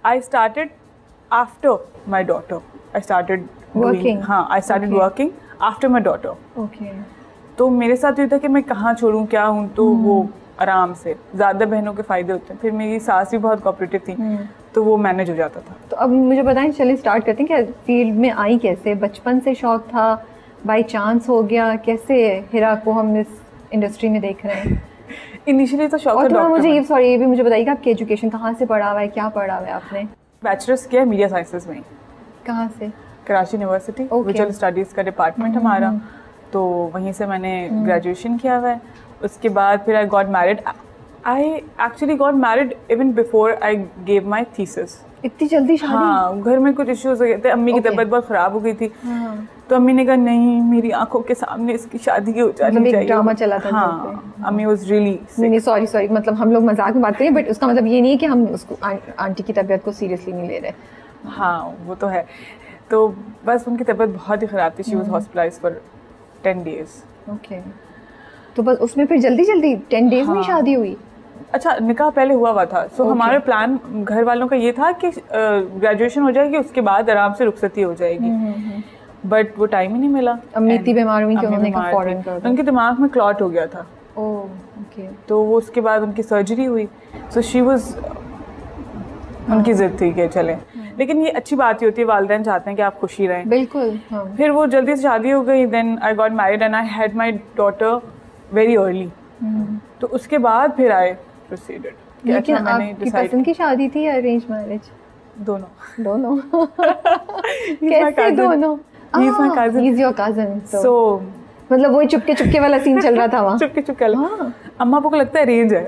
I started after my daughter. I started working. हाँ, I started working after my daughter. Okay. तो मेरे साथ ये था कि मैं कहाँ छोड़ूँ क्या हूँ, तो वो आराम से, ज़्यादा बहनों के फ़ायदे होते हैं। फिर मेरी सास भी बहुत कोऑपरेटिव थी, तो वो मैनेज हो जाता था। तो अब मुझे बताएं, चलिए स्टार्ट करते हैं कि फील्ड में आई कैसे? बचपन से शौक था, बाय चांस हो गया, कैसे हिरा को हम इस इंडस्ट्री में देख रहे हैं? इनिशियली तो शौक था। और थोड़ा मुझे ये भी मुझे बताइए कि आपकी एजुकेशन कहाँ से पढ़ा हुआ है, क्या पढ़ा हुआ है आपने? बैचलर्स किया मीडिया साइंसेज में। कहाँ से? कराची यूनिवर्सिटी, विजुअल स्टडीज़ का डिपार्टमेंट हमारा, तो वहीं से मैंने ग्रेजुएशन किया हुआ है। उसके बाद फिर आई got married. I actually got married even before I gave my thesis. इतनी जल्दी शादी? हाँ, घर में कुछ इश्यूज हो गए थे, अम्मी की तबीयत बहुत ख़राब हो गई थी, तो अम्मी ने कहा नहीं, मेरी आंखों के सामने इसकी शादी हो जानी चाहिए। ड्रामा चला था। हाँ, अम्मी वाज रियली नहीं, सॉरी, मतलब हम लोग मजाक में बात करें, बट उसका मतलब ये नहीं है कि हम उसको आंटी की तबीयत को सीरियसली नहीं ले रहे। हाँ, वो तो है। तो बस उनकी तबीयत बहुत ही ख़राब थी, she was hospitalised for 10 days। Okay, तो बस उसमें फिर जल्दी 10 days में शादी हुई? अच्छा, निकाह पहले हुआ था। सो हमारा प्लान घर वालों का ये था कि ग्रेजुएशन हो जाएगी, उसके बाद आराम से रुखसती हो जाएगी, बट वो टाइम ही नहीं मिला। अम्मी इतनी बीमार हुई कि उन्होंने कहा फॉरेन कर दो। उनके दिमाग में क्लॉट हो गया था। ओके। तो वो उसके बाद उनकी सर्जरी हुई। सो शी वाज, उनकी जिद थी कि चले, लेकिन ये अच्छी बात ही होती है, वालिदैन चाहते हैं कि आप खुशी रहें। बिल्कुल। फिर वो जल्दी से शादी हो गई। Then I got married and I had my daughter very early. तो उसके बाद फिर आई प्रोसीडेड। लेकिन आपकी पसंद की शादी थी या अरेंज मैरिज? दोनों। कैसे दोनों? He is my cousin. He is your cousin. So मतलब वही चुपके चुपके वाला सीन चल रहा था वहाँ? चुपके वाला। अम्मा को लगता है अरेंज है।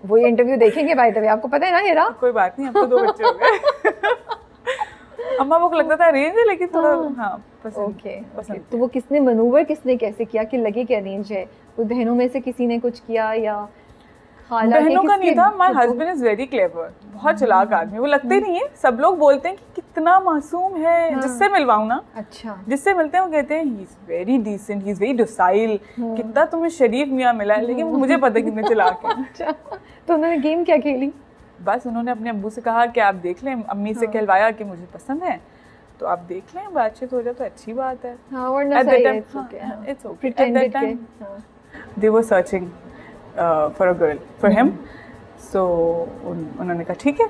वो इंटरव्यू देखेंगे बाय द वे, आपको पता है ना हिरा? कोई बात नहीं, अब तो 2 बच्चे हो गए। अम्मा को लगता था अरेंज है, लेकिन थोड़ा पसंद। ओके। तो वो किसने मनूवर कैसे किया कि लगे कि अरेंज है? कोई बहनों में से किसी ने कुछ किया या बहनों का नहीं था? My husband is very clever, बहुत चालाक आदमी। वो लगते ही नहीं है, सब लोग बोलते हैं कि कितना मासूम है, जिससे मिलवाऊं ना। अच्छा। जिससे मिलते हैं वो कहते हैं he is very decent, he is very docile, कितना तुम्हें शरीफ मियां मिला है, लेकिन मुझे पता है कितने चालाक हैं। अच्छा, तो उन्होंने गेम क्या खेली? बस उन्होंने अपने अब्बू से कहा कि आप देख लें, अम्मी से कहलवाया कि मुझे पसंद है, तो आप देख लें, बातचीत हो जाए तो अच्छी बात है। It's okay. They were searching for a girl for him, so उन्होंने कहा ठीक है।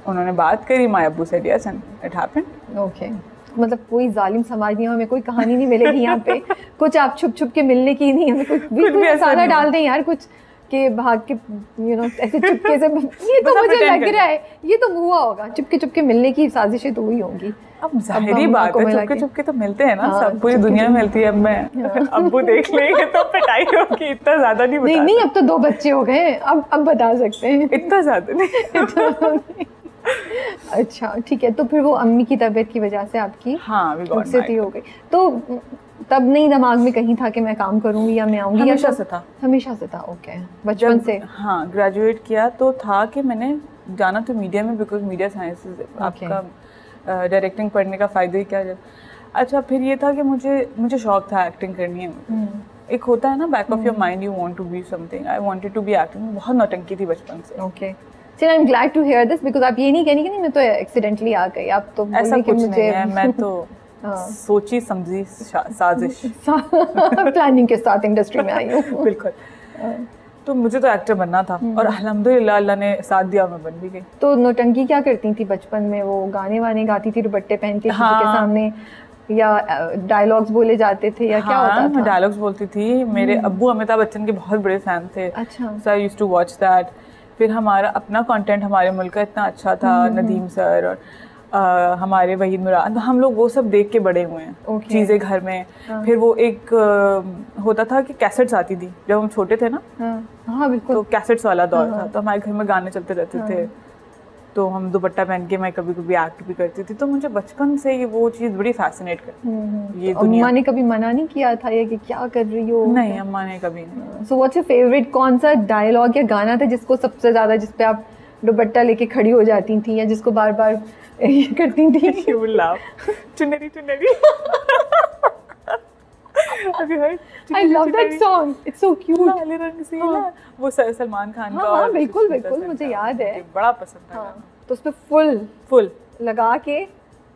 उन्होंने बात करी, माय अब्बू said yes and it happened. Okay. मतलब कोई जालिम समाज नहीं, हमें कोई कहानी नहीं मिलेगी यहाँ पे। कुछ आप छुप के मिलने की नहीं, हमें कुछ भी मसाला डाल दें यार, कुछ के भाग के ऐसे चुपके से। ये तो मुझे लग रहा है ये तो हुआ होगा, चुपके मिलने की साजिशें तो हुई होंगी। अब जाहिरी बात है, चुपके तो मिलते हैं ना। सब पूरी दुनिया में मिलती है। अब मैं अब्बू देख लेंगे तो पिटाई होगी। इतना ज्यादा नहीं, अब तो 2 बच्चे हो गए, अब बता सकते हैं। इतना ज्यादा नहीं। अच्छा, ठीक है। तो फिर वो अम्मी की तबीयत की वजह से आपकी रुखसती हो गई, तो तब नहीं दिमाग में कहीं था कि मैं काम करूंगी या मैं आऊंगी? हमेशा से था। हमेशा से था। ओके, बचपन से? हाँ, ग्रेजुएट किया तो था कि मैंने जाना तो मीडिया में, बिकॉज मीडिया साइंसेस, आपका डायरेक्टिंग पढ़ने का फ़ायदा ही क्या है। अच्छा, फिर ये था कि मुझे शौक था एक्टिंग करनी है। एक होता है ना back of your mind, you want to be something. I wanted to be acting. बहुत नौटंकी थी बचपन से। ओके, चलिए, I am glad to hear this, because आप ये नहीं कहनी कि नहीं मैं तो एक्सीडेंटली आ गई। आप तो ऐसा कुछ नहीं है, मैं तो सोची समझी साजिश प्लानिंग के साथ इंडस्ट्री में आई हूँ। बिल्कुल। तो मुझे तो एक्टर बनना था, और अल्हम्दुलिल्लाह अल्लाह ने साथ दिया, मैं बन भी गई। तो नौटंकी क्या करती थी बचपन में? वो गाने वाने गाती थी दुपट्टे पहन के किसी के सामने, या डायलॉग्स बोले जाते थे, या क्या होता था? मैं डायलॉग्स बोलती थी। मेरे अब्बू अमिताभ बच्चन के बहुत बड़े फैन थे। अच्छा। So I used to watch that. फिर हमारा अपना कंटेंट हमारे मुल्क का इतना अच्छा था, नदीम सर और हमारे वहीद मुराद, हम लोग वो सब देख के बड़े हुए हैं। चीज़ें घर में। फिर वो एक होता था कि कैसेट्स आती थी जब हम छोटे थे ना। हाँ, बिल्कुल। तो कैसेट्स वाला दौर था, तो हमारे घर में गाने चलते रहते थे, तो हम दुपट्टा पहन के मैं कभी कभी एक्ट भी करती थी। तो मुझे बचपन से ही वो चीज़ बड़ी फैसिनेट करती। ये दुनिया। अम्मा ने कभी मना नहीं किया था ये कि क्या कर रही हो? नहीं, अम्मा ने कभी नहीं। सो व्हाट्स योर फेवरेट, कौन सा डायलॉग या गाना था जिसको सबसे ज़्यादा, जिस पे आप दुपट्टा लेके खड़ी हो जाती थी, या जिसको बार बार ये करती थी? चुनरी चुनरी। Have you heard? I love that song. It's so cute. लाल रंग से ना, वो सलमान खान का। हाँ बिल्कुल बिल्कुल, मुझे याद है, बड़ा पसंद था। तो उसपे फुल लगा के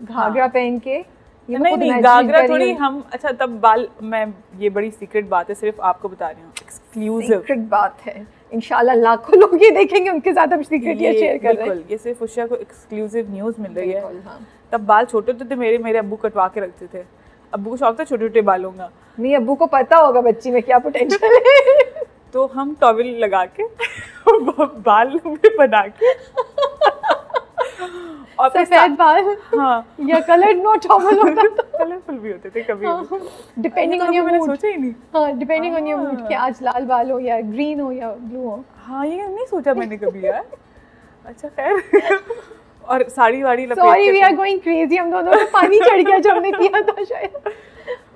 घाघरा पहन के, नहीं घाघरा थोड़ी हम, अच्छा तब बाल, मैं ये बड़ी सीक्रेट बात है, सिर्फ आपको बता रही हूँ, एक्सक्लूसिव सीक्रेट बात है, इंशाल्लाह लाखों लोग ये देखेंगे, उनके साथ हम सीक्रेट ये शेयर कर रहे हैं। ये सिर्फ उषा को एक्सक्लूसिव न्यूज़ मिल रही है। तब बाल छोटे होते थे मेरे अब्बू कटवा के रखते थे। अब्बू को शौक था छोटे छोटे बालों का। नहीं, अब्बू को पता होगा बच्ची में क्या पोटेंशियल है। तो हम टॉवल लगा के बाल में बना के और सफेद बाल, हाँ, या कलर्ड नो टॉवल होता था, कलरफुल भी होते थे कभी, डिपेंडिंग ऑन योर मूड। मैंने सोचा ही नहीं। हाँ, डिपेंडिंग ऑन योर मूड कि आज लाल बाल हो या ग्रीन हो या ब्लू हो। हाँ, ये नहीं सोचा मैंने कभी यार। अच्छा खैर, और साड़ी वाड़ी लपेट के, sorry we are going crazy, हम दोनों को पानी चढ़ गया जो हमने किया था शायद।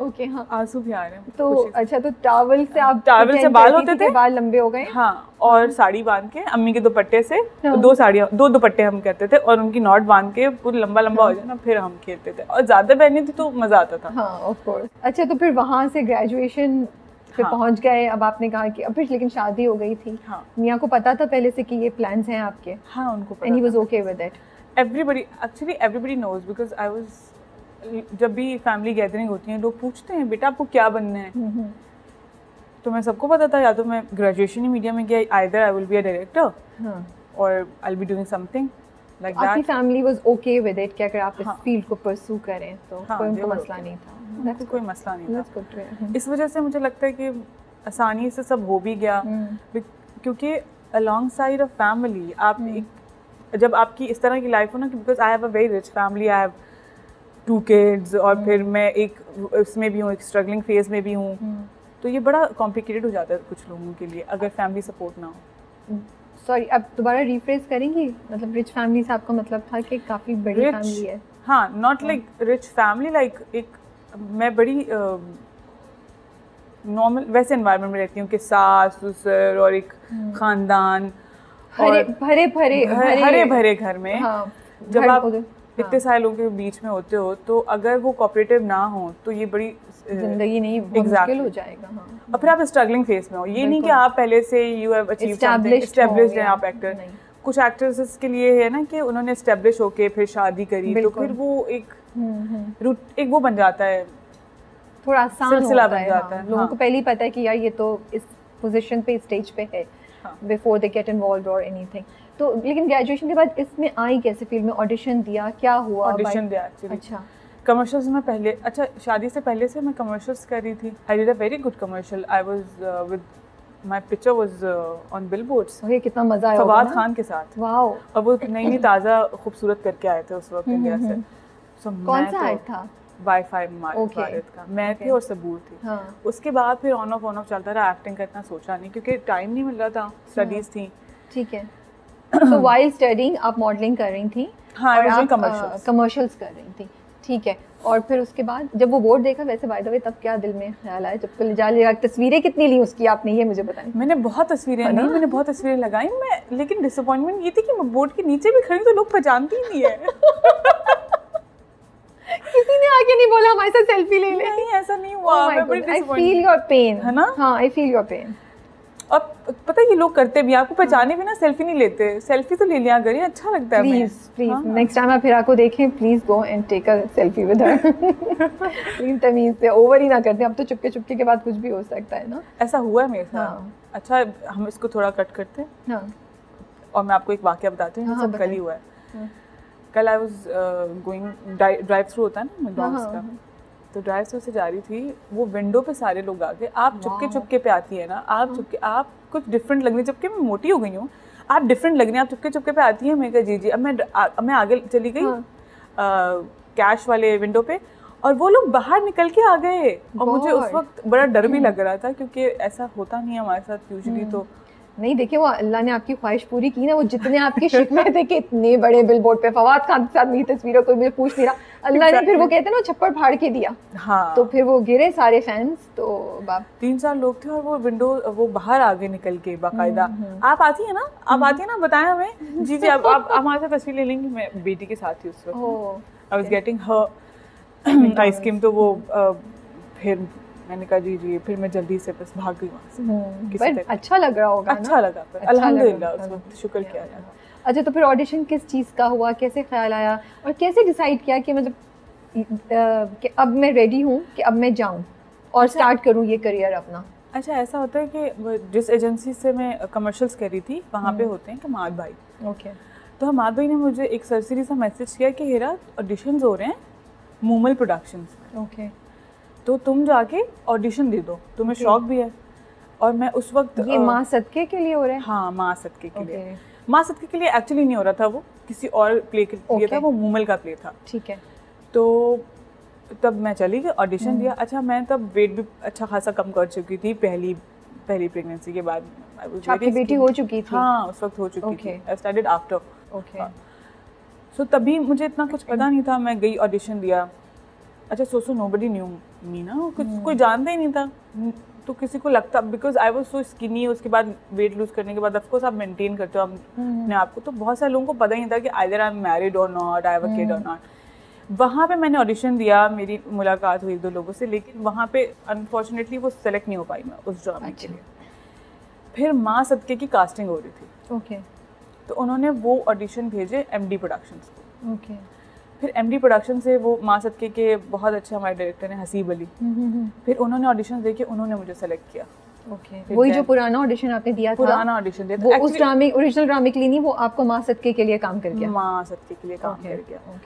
ओके हाँ, आंसू भी आ रहे हैं। तो अच्छा, तो टावल से आप, टावल से बाल होते थे, बाल लंबे हो गए। हाँ, और साड़ी बांध के अम्मी के दुपट्टे से, दो दुपट्टे हम कहते थे, और उनकी नॉट बांध के पूरा लंबा लंबा हो जाए ना, फिर हम खेलते थे, और ज्यादा पहनी थी तो मजा आता था। हाँ ऑफ कोर्स। अच्छा, तो फिर वहाँ से ग्रेजुएशन पे पहुँच गए। अब आपने कहा कि अब फिर लेकिन शादी हो गई थी। हाँ, मियाँ को पता था पहले से कि ये प्लान्स हैं आपके? हाँ, उनको पता। And he was okay with it? everybody knows because I was, जब भी फैमिली गैदरिंग होती है लोग पूछते हैं बेटा आपको क्या बनना है, तो मैं सबको पता था या तो मैं ग्रेजुएशन ही मीडिया में किया, either I will be a director or I'll be doing something like that. आपकी family was okay with it कि अगर आप इस फील्ड को परस्यू करें तो कोई उनको मसला नहीं था? कोई मसला नहीं था। इस वजह से मुझे लगता है कि आसानी से सब हो भी गया, क्योंकि alongside a family आप जब आपकी इस तरह की लाइफ हो ना, because I have a very rich family, I have 2 kids, और फिर मैं एक उसमें भी हूँ, एक स्ट्रगलिंग फेज में भी हूँ, तो ये बड़ा कॉम्प्लिकेटेड हो जाता है कुछ लोगों के लिए अगर फैमिली सपोर्ट ना हो। सॉरी, अब दोबारा रिफ्रेश करेंगी, मतलब रिच फैमिली से आपका मतलब था कि काफ़ी बड़ी फैमिली है? हाँ, not like rich family, like एक मैं बड़ी नॉर्मल वैसे एनवायरनमेंट में रहती हूँ कि सास ससुर और एक खानदान, भरे भरे घर में। हाँ, जब आप इतने सारे लोगों के बीच में होते हो तो अगर वो कोऑपरेटिव ना हो तो ये बड़ी जिंदगी नहीं, मुश्किल हो जाएगा। हाँ, और फिर आप स्ट्रगलिंग फेज में हो, ये नहीं कि आप पहले से you have achieved something, established हैं आप एक्टर। कुछ एक्टर्स के लिए है ना कि उन्होंने एस्टैब्लिश होके फिर शादी करी, तो फिर वो एक वो बन जाता है, थोड़ा आसान सिलसिला बन जाता है। लोगों को पहले ही पता है कि यार ये तो इस पोजीशन पे, स्टेज पे है, बिफोर दे गेट इन्वॉल्व्ड और एनीथिंग। तो लेकिन ग्रेजुएशन के बाद इसमें आई कैसे फील्ड में? ऑडिशन दिया, क्या हुआ? ऑडिशन दिया एक्चुअली। अच्छा, कमर्शियल्स में पहले, अच्छा शादी से पहले से मैं कमर्शियल्स कर रही थी। I did a very good commercial, I was with my picture was on billboards. Okay, कितना मजा आया फवाद खान के साथ। वाओ, और वो नई ताज़ा खूबसूरत करके आए थे उस वक्त इंडिया से। कौन सा ऐड था? वाईफाई भारत का, मैं थी और सबूर थी। हाँ। उसके बाद फिर ऑन ऑफ चलता रहा, एक्टिंग का इतना सोचा नहीं क्योंकि टाइम नहीं मिल रहा था, स्टडीज थी। ठीक है, तो व्हाइल स्टडीइंग आप मॉडलिंग कर रही थी? हाँ, और आप कमर्शियल्स कर रही थी। ठीक है, और फिर उसके बाद जब वो बोर्ड देखा, वैसे बाय द वे तब क्या दिल में ख्याल आया जब कल जा तस्वीरें कितनी ली उसकी आपने, ये मुझे बताएं। मैंने बहुत तस्वीरें ली, मैंने बहुत तस्वीरें लगाई मैं, लेकिन डिसअपॉइंटमेंट ये थी कि मैं बोर्ड के नीचे भी खड़ी तो लोग पहचानती ही नहीं है। किसी ने आके नहीं बोला हमारे साथ सेल्फी ले ले? नहीं, ऐसा नहीं हुआ। मैं बड़ी I feel your pain, है ना? हाँ, I feel your pain। और पता है ये लोग करते भी, आपको पहचाने भी ना सेल्फी नहीं लेते, सेल्फी तो ले लिया करिए, अच्छा लगता है। प्लीज नेक्स्ट टाइम आप हिरा को देखें, please go and take a selfie with her. लेकिन तमीज से ओवर ही ना करते, अब तो चुपके चुपके के बाद कुछ भी हो सकता है ना। ऐसा हुआ है मेरे साथ। अच्छा, हम इसको थोड़ा कट करते हैं और मैं आपको एक वाकया बताती हूँ, सब कल ही हुआ है। कल I was going, drive through होता है ना मैकडॉनल्ड्स का, तो ड्राइव थ्रू से जा रही थी, वो विंडो पे सारे लोग आ गए। आप चुपके चुपके पे आती है ना, आप चुपके, आप कुछ डिफरेंट लग रही, जबकि मैं मोटी हो गई हूँ, आप डिफरेंट लग रही हैं, आप चुपके चुपके पे आती हैं। मैं कहा जी। अब मैं आगे चली गई कैश वाले विंडो पे, और वो लोग बाहर निकल के आ गए, और मुझे उस वक्त बड़ा डर भी लग रहा था क्योंकि ऐसा होता नहीं है हमारे साथ यूजुअली। तो नहीं, देखिए वो अल्लाह ने आपकी ख्वाहिश पूरी की ना, वो जितने आपके शिकवे थे कि इतने बड़े बिलबोर्ड पे फवाद खान के साथ मेरी तस्वीरों कोई मुझे पूछ नहीं रहा, अल्लाह ने फिर वो कहते हैं ना छप्पर फाड़ के दिया। हाँ, तो फिर वो गिरे सारे फैंस, तो बाप 3-4 लोग थे और वो विंडो, वो बाहर आगे निकल के बाकायदा, आप आती है ना, आप आती है ना, बताएं हमें जी आप हमारे साथ तस्वीर ले लेंगी। मैं बेटी के साथ थी उस वक्त, I was getting her ice cream, तो वो फिर मैंने कहा जी जी, फिर मैं जल्दी से बस भाग गई वहाँ से। पर अच्छा लग रहा होगा, अच्छा लगा, अल्हम्दुलिल्लाह उस वक्त शुक्र किया जाए। अच्छा, तो फिर ऑडिशन किस चीज़ का हुआ, कैसे ख्याल आया और कैसे डिसाइड किया कि मतलब कि अब मैं रेडी हूँ कि अब मैं जाऊँ और स्टार्ट करूँ ये करियर अपना? अच्छा, ऐसा होता है कि जिस एजेंसी से मैं कमर्शियल्स करी थी वहाँ पे होते हैं कमाल भाई। ओके। तो हमाद भाई ने मुझे एक सरसरी सा मैसेज किया कि हेरा ऑडिशंस हो रहे हैं मूमल प्रोडक्शंस में। ओके। तो तुम जाके ऑडिशन दे दो, तुम्हें शौक भी है। और मैं उस वक्त ये माँ सदके के लिए हो रहा है? हाँ, माँ सदके के लिए। माँ सदके के लिए एक्चुअली नहीं हो रहा था, वो किसी और प्ले के लिए था, वो मूमल का प्ले था। ठीक है। तो तब मैं चली गई, ऑडिशन दिया। अच्छा, मैं तब वेट भी अच्छा खासा कम कर चुकी थी पहली प्रेगनेंसी के बाद। आपकी बेटी हो चुकी थी? हाँ, उस वक्त हो चुकी थी। I started after. ओके। सो तभी मुझे इतना कुछ पता नहीं था, मैं गई ऑडिशन दिया। अच्छा, सो नोबडी न्यू मी ना, कुछ कोई जानता ही नहीं था। तो किसी को लगता, because I was so skinny, उसके बाद वेट लूज करने के बाद ऑफ कोर्स आप मेंटेन करते हो अपने आप को, तो बहुत सारे लोगों को पता ही नहीं था कि आइदर आई एम मैरिड और not, I have a kid और नॉट। वहाँ पे मैंने ऑडिशन दिया, मेरी मुलाकात हुई 2 लोगों से, लेकिन वहाँ पे अनफॉर्चुनेटली वो सेलेक्ट नहीं हो पाई मैं उस ड्रामे के लिए। फिर माँ सदके की कास्टिंग हो रही थी। ओके। तो उन्होंने वो ऑडिशन भेजे एमडी प्रोडक्शंस को। ओके। फिर एमडी प्रोडक्शन से वो माँ सदके के बहुत अच्छे हमारे डायरेक्टर हैं हसीब अली, फिर उन्होंने ऑडिशन देके उन्होंने मुझे सेलेक्ट किया। ओके। वही जो पुराना ऑडिशन आपने दिया था? पुराना ऑडिशन दिया था वो उस ड्रामे, ओरिजिनल ड्रामे के लिए नहीं, वो आपको माँ सदके के लिए काम कर गया? माँ सदके के लिए काम कर गया।